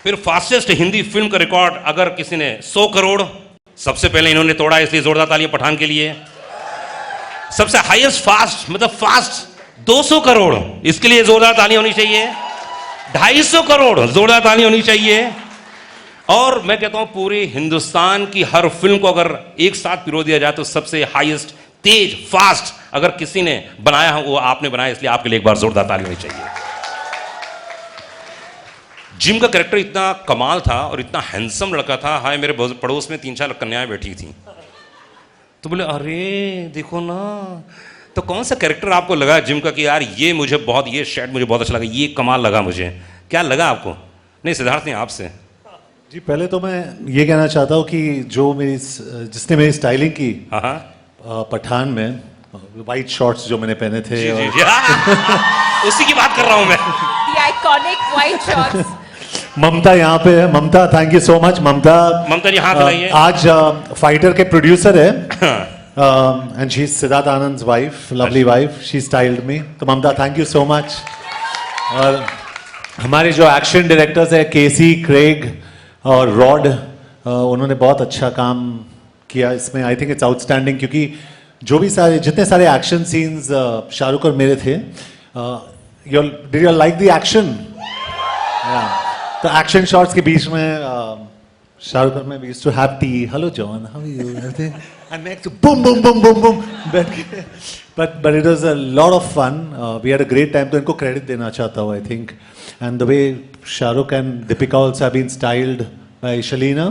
फिर fastest Hindi film का record अगर किसी ने 100 करोड़, सबसे पहले इन्होंने तोड़ा, इसलिए जोरदार तालियां पठान के लिए। सबसे हाईएस्ट फास्ट, मतलब फास्ट 200 करोड़, इसके लिए जोरदार तालियां होनी चाहिए। 250 करोड़, जोरदार तालियां होनी चाहिए। और मैं कहता हूं पूरे हिंदुस्तान की हर फिल्म को अगर एक साथ पिरो दिया जाए तो सबसे हाईएस्ट, तेज, फास्ट अगर किसी ने बनाया हो वो आपने बनाया, इसलिए आपके लिए एक बार जोरदार ताली होनी चाहिए। जिम का कैरेक्टर इतना कमाल था और इतना हैंडसम लड़का था। हाय, मेरे पड़ोस में 3-4 कन्याएं बैठी थी, तो बोले अरे देखो ना। तो कौन सा कैरेक्टर आपको लगा जिम का कि यार ये मुझे बहुत, ये शेड मुझे बहुत अच्छा लगा, ये कमाल लगा मुझे? क्या लगा आपको? नहीं सिद्धार्थ, नहीं आपसे। जी पहले तो मैं ये कहना चाहता हूँ कि जो जिसने मेरी स्टाइलिंग की पठान में, वाइट शॉर्ट्स जो मैंने पहने थे, जी, जी, जी, उसी की बात कर रहा हूँ मैं। The iconic white shorts. ममता यहाँ पे है। Mamta, thank you so much. Mamta ji हाथ लगाइए। आज फाइटर के प्रोड्यूसर है and she is Siddharth Anand wife, lovely wife, she styled me. तो Mamta, thank you so much. और हमारे जो एक्शन डायरेक्टर्स है, केसी, क्रेग और रॉड, उन्होंने बहुत अच्छा काम किया इसमें। आई थिंक इट्स आउटस्टैंडिंग, क्योंकि जो भी जितने सारे एक्शन सीन्स शाहरुख और मेरे थे, did you like the action? तो एक्शन शॉट्स के बीच में शाहरुख और मैं, we used to have tea, hello John, how are you, and मैं boom boom boom boom boom बैठ के, but it was a lot of fun, we had a great time. तो इनको क्रेडिट देना चाहता हूँ, I think. And the way Shahrukh and Deepika also have been styled by Shalina,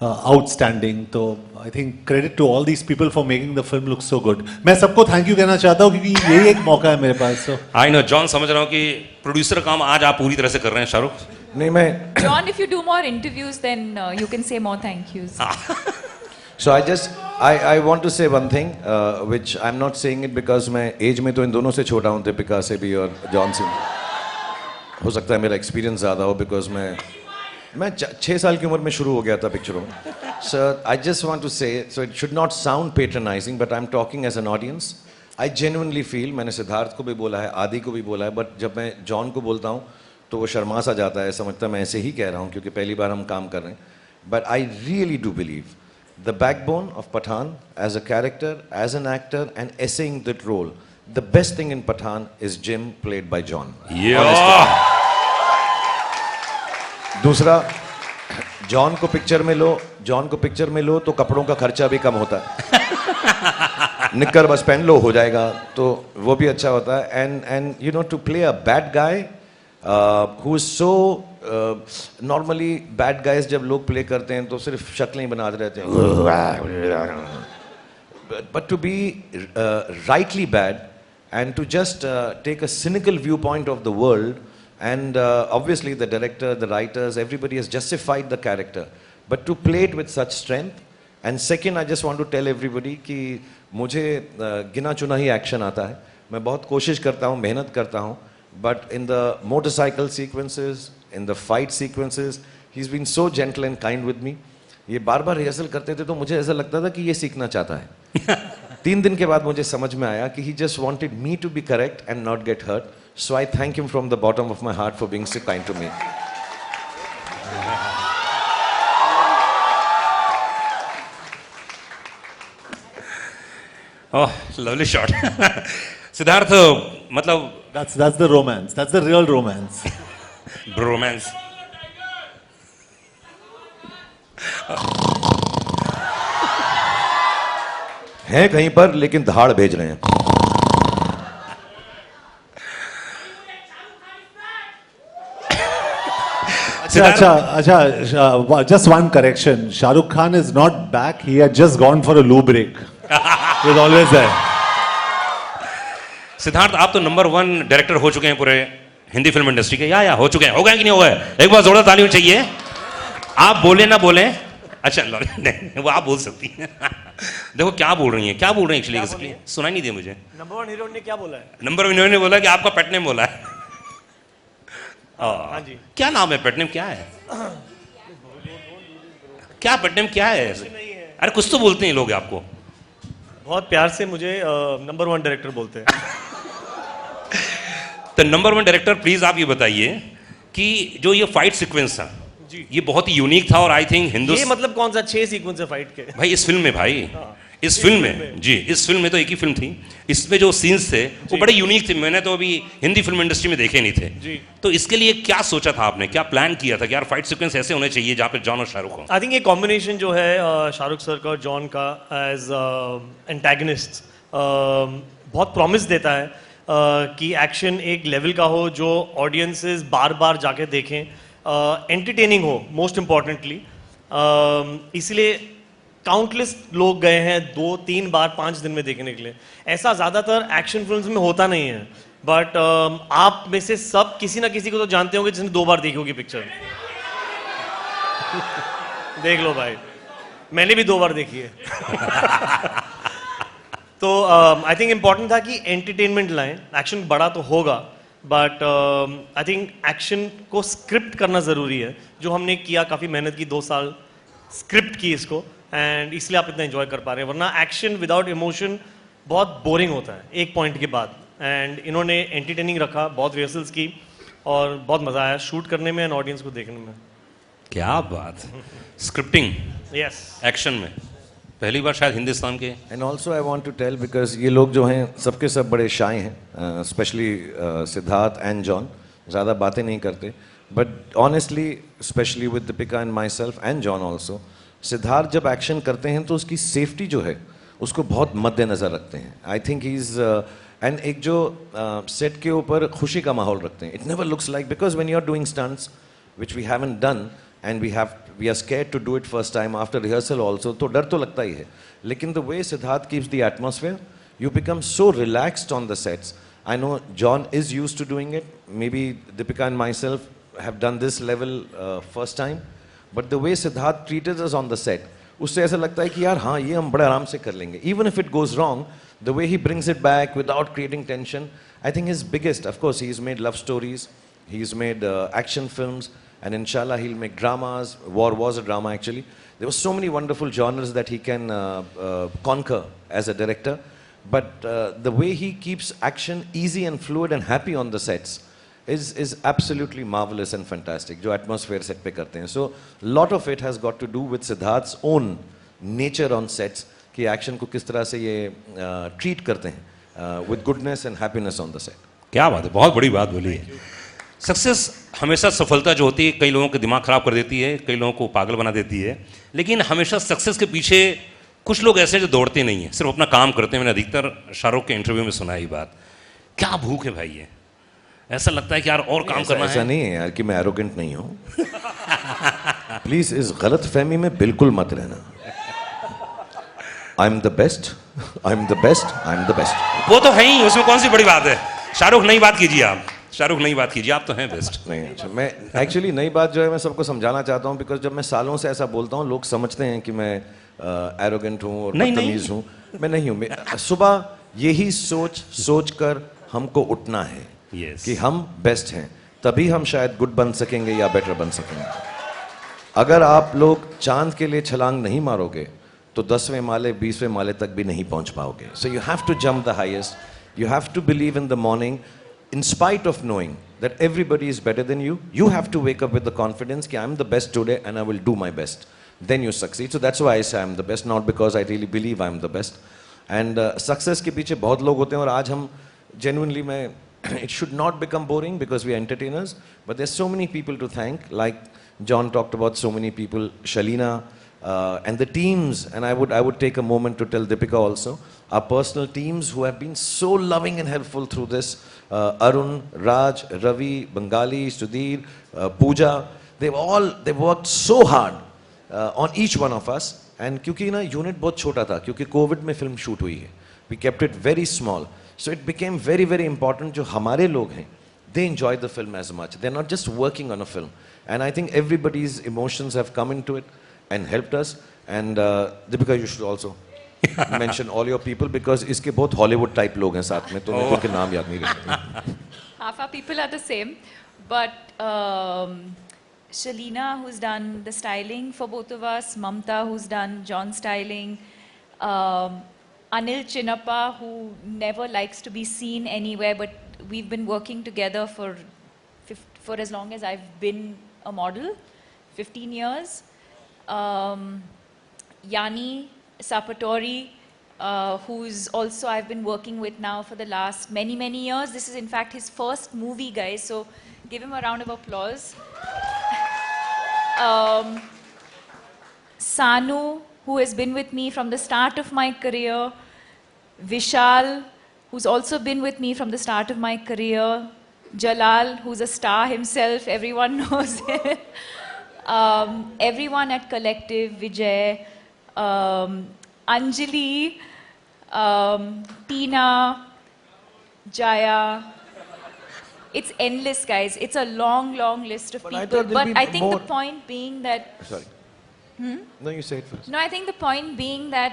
outstanding. तो I think credit to all these people for making the film look so good. मैं सबको thank you कहना चाहता हूँ क्योंकि यही एक मौका है मेरे पास। तो आई नो जॉन, समझ रहा हूँ कि प्रोड्यूसर काम आज आप पूरी तरह से कर रहे हैं शाहरुख। नहीं, मैं John, if you do more interviews, then you can say more thank yous. So I want to say one thing, which I'm not saying it because मैं एज में तो इन दोनों से छोटा हूँ, दीपिका से भी और जॉन से। हो सकता है मेरा एक्सपीरियंस ज़्यादा हो, बिकॉज मैं 6 साल की उम्र में शुरू हो गया था पिक्चरों में। So I just want to say, so it should not sound patronizing, but I'm talking as an audience. I genuinely feel, मैंने सिद्धार्थ को भी बोला है, आदि को भी बोला है, बट जब मैं जॉन को बोलता हूँ तो वो शर्मा सा जाता है, समझता है मैं ऐसे ही कह रहा हूँ क्योंकि पहली बार हम काम कर रहे हैं। But I really do believe the backbone of Pathaan as a character, as an actor and essaying that role, the best thing in Pathaan is Jim played by John. दूसरा, जॉन को पिक्चर में लो तो कपड़ों का खर्चा भी कम होता है। निक्कर बस पहन लो, हो जाएगा, तो वो भी अच्छा होता है। And you know, to play a bad guy who is so normally bad guys जब लोग प्ले करते हैं तो सिर्फ शक्लें ही बनाते रहते हैं, but to be rightly bad and to just take a cynical viewpoint of the world, and obviously the director, the writers, everybody has justified the character, but to play it with such strength. And second, I just want to tell everybody कि मुझे गिना चुना ही action आता है, मैं बहुत कोशिश करता हूँ, मेहनत करता हूँ, but in the motorcycle sequences, in the fight sequences, he's been so gentle and kind with me. ये बार बार रिहर्सल करते थे तो मुझे ऐसा लगता था कि ये सीखना चाहता है। 3 दिन के बाद मुझे समझ में आया कि he just wanted me to be correct and not get hurt. So I thank him from the bottom of my heart for being so kind to me. Oh, lovely shot. Siddharth, मतलब that's the romance, that's the real romance. Bromance. हैं कहीं पर, लेकिन धाड़ भेज रहे हैं। अच्छा, just one correction. Shahrukh Khan is not back. He had just gone for a loo break. He was always there. Siddharth, आप तो नंबर 1 डायरेक्टर हो चुके हैं पूरे हिंदी फिल्म इंडस्ट्री के, या हो चुके हैं, हो गए कि नहीं हो गए? एक बार जोरदार तालियां चाहिए। आप बोले ना बोले, अच्छा नहीं, वो आप बोल सकती हैं। देखो क्या बोल रही हैं, क्या बोल रही हैं एक्चुअली, सुनाई नहीं दिया मुझे। नंबर 1 हीरोइन ने क्या बोला है? नंबर 1 हीरोइन ने बोला कि आपका पेट नेम बोला है। हाँ जी। क्या नाम है? पेट नेम क्या है? क्या पेट नेम क्या है? अरे कुछ तो बोलते हैं लोग आपको। बहुत प्यार से मुझे नंबर 1 डायरेक्टर बोलते हैं। तो नंबर 1 डायरेक्टर, प्लीज आप ये बताइए कि जो ये फाइट सीक्वेंस था जी। ये बहुत ही यूनिक था और आई थिंक ये हिंदुस्तान मतलब कौन सा 6 सीक्वेंस है फाइट के? भाई इस फिल्म में भाई इस फिल्म में जी इस फिल्म में तो एक ही फिल्म थी इसमें जो सीन्स थे वो बड़े यूनिक थे मैंने तो अभी हिंदी फिल्म इंडस्ट्री में देखे नहीं थे जी। तो इसके लिए क्या सोचा था आपने क्या प्लान किया था कि यार फाइट सीक्वेंस ऐसे होने चाहिए जहाँ पे जॉन और शाहरुख हो आई थिंक ये कॉम्बिनेशन जो है शाहरुख सर का और जॉन का एज एंटेगनिस्ट बहुत प्रॉमिस देता है कि एक्शन एक लेवल का हो जो ऑडियंसेस बार बार जाके देखें, एंटरटेनिंग हो मोस्ट इम्पॉर्टेंटली। इसलिए काउंटलेस लोग गए हैं 2, 3 बार 5 दिन में देखने के लिए। ऐसा ज़्यादातर एक्शन फिल्म्स में होता नहीं है, बट आप में से सब किसी ना किसी को तो जानते होंगे जिसने 2 बार देखी होगी पिक्चर। देख लो भाई, मैंने भी 2 बार देखी है। तो आई थिंक इम्पॉर्टेंट था कि एंटरटेनमेंट लाएं। एक्शन बड़ा तो होगा बट आई थिंक एक्शन को स्क्रिप्ट करना ज़रूरी है, जो हमने किया। काफ़ी मेहनत की, 2 साल स्क्रिप्ट की इसको, एंड इसलिए आप इतना एंजॉय कर पा रहे हैं। वरना एक्शन विदाउट इमोशन बहुत बोरिंग होता है एक पॉइंट के बाद। एंड इन्होंने एंटरटेनिंग रखा, बहुत रिहर्सल्स की और बहुत मज़ा आया शूट करने में एंड ऑडियंस को देखने में। क्या बात स्क्रिप्टिंग यस एक्शन में पहली बार शायद हिंदुस्तान के and also I want to tell because ये लोग जो हैं सबके सब बड़े शाय हैं, स्पेशली सिद्धार्थ एंड जॉन ज़्यादा बातें नहीं करते, but honestly specially with Deepika and my self and John also, Siddharth जब एक्शन करते हैं तो उसकी सेफ्टी जो है उसको बहुत मद्देनज़र रखते हैं। I think he is and एक जो सेट के ऊपर खुशी का माहौल रखते हैं। It never looks like, because when you are doing stunts which we haven't done and we are scared to do it first time after rehearsal also, तो डर तो लगता ही है। लेकिन the way Siddharth keeps the atmosphere, you become so relaxed on the sets. I know John is used to doing it, maybe Deepika and myself have done this level first time, but the way Siddharth treated us on the set, उससे ऐसा लगता है कि यार हाँ ये हम बड़े आराम से कर लेंगे। Even if it goes wrong, the way he brings it back without creating tension, I think his biggest, of course he's made love stories, he's made action films, and inshallah he'll make dramas. War was a drama actually. There were so many wonderful genres that he can conquer as a director, but the way he keeps action easy and fluid and happy on the sets is absolutely marvelous and fantastic. जो atmosphere set पे करते हैं, so lot of it has got to do with Siddharth's own nature on sets कि action को किस तरह से ये treat करते हैं with goodness and happiness on the set. क्या बात है बहुत बड़ी बात बोली है। सक्सेस हमेशा सफलता जो होती है कई लोगों के दिमाग खराब कर देती है, कई लोगों को पागल बना देती है, लेकिन हमेशा सक्सेस के पीछे कुछ लोग ऐसे हैं जो दौड़ते नहीं हैं, सिर्फ अपना काम करते हैं। मैंने अधिकतर शाहरुख के इंटरव्यू में सुना है ये बात। क्या भूख है भाई, ये ऐसा लगता है कि यार और काम करना है। ऐसा नहीं है यार कि मैं एरोगेंट नहीं हूँ। प्लीज इस गलत फहमी में बिल्कुल मत रहना। I am the best, I am the best, I am the best. वो तो है ही, उसमें कौन सी बड़ी बात है। शाहरुख नई बात कीजिए, आप शाहरुख नई बात कीजिए, आप तो हैं बेस्ट। नहीं अच्छा, मैं एक्चुअली नई बात जो है मैं सबको समझाना चाहता हूँ, बिकॉज जब मैं सालों से ऐसा बोलता हूँ लोग समझते हैं कि मैं एरोगेंट हूँ और बदतमीज हूँ। मैं नहीं हूँ। सुबह यही सोच कर हमको उठना है Yes. कि हम बेस्ट हैं, तभी हम शायद गुड बन सकेंगे या बेटर बन सकेंगे। अगर आप लोग चांद के लिए छलांग नहीं मारोगे तो 10वें माले 20वें माले तक भी नहीं पहुंच पाओगे। So you have to jump the highest, you have to believe in the morning in spite of knowing that everybody is better than you. You have to wake up with the confidence that I'm the best today and I will do my best. Then you succeed. So that's why I say I'm the best, not because I really believe I'm the best. And success के पीछे बहुत लोग होते हैं और आज हम genuinely मैं it should not become boring because we are entertainers, but there's so many people to thank, like John talked about so many people, Shalina, and the teams, and I would take a moment to tell Deepika also, our personal teams who have been so loving and helpful through this, Arun, Raj, Ravi, Bengali, Sudhir, Pooja, they've worked so hard on each one of us, and क्योंकि ना unit बहुत छोटा था, क्योंकि Covid में film shoot हुई है, we kept it very small, so it became very very important जो हमारे लोग हैं, they enjoy the film as much, they're not just working on a film, and I think everybody's emotions have come into it and helped us, and Deepika, you should also mention all your people because इसके बहुत Hollywood type लोग हैं साथ में, तो मेरे को उनके नाम याद नहीं रहते। Half our people are the same, but Shalina, who's done the styling for both of us, Mamta, who's done John styling, Anil Chinnappa, who never likes to be seen anywhere, but we've been working together for for as long as I've been a model, 15 years. Yanni Sapatori, who's also I've been working with now for the last many, many years. This is in fact his first movie, guys, so give him a round of applause. Sanu, who has been with me from the start of my career. Vishal, who's also been with me from the start of my career. Jalal, who's a star himself, everyone knows him. Everyone at Collective, Vijay, Anjali, Tina, Jaya. It's endless, guys. It's a long, long list of But I people. thought there'll But be I think more. the point being that... Sorry. No, you say it first. No, I think the point being that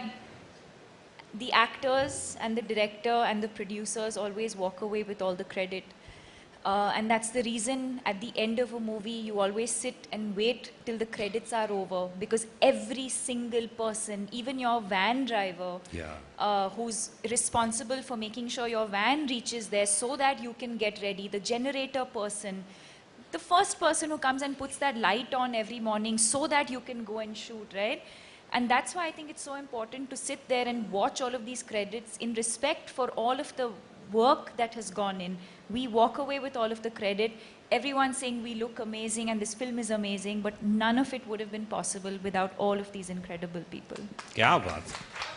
the actors and the director and the producers always walk away with all the credit. And that's the reason at the end of a movie, you always sit and wait till the credits are over, because every single person, even your van driver, who's responsible for making sure your van reaches there so that you can get ready, the generator person, the first person who comes and puts that light on every morning so that you can go and shoot, right? And that's why I think it's so important to sit there and watch all of these credits in respect for all of the work that has gone in. We walk away with all of the credit. Everyone's saying we look amazing and this film is amazing, but none of it would have been possible without all of these incredible people. क्या बात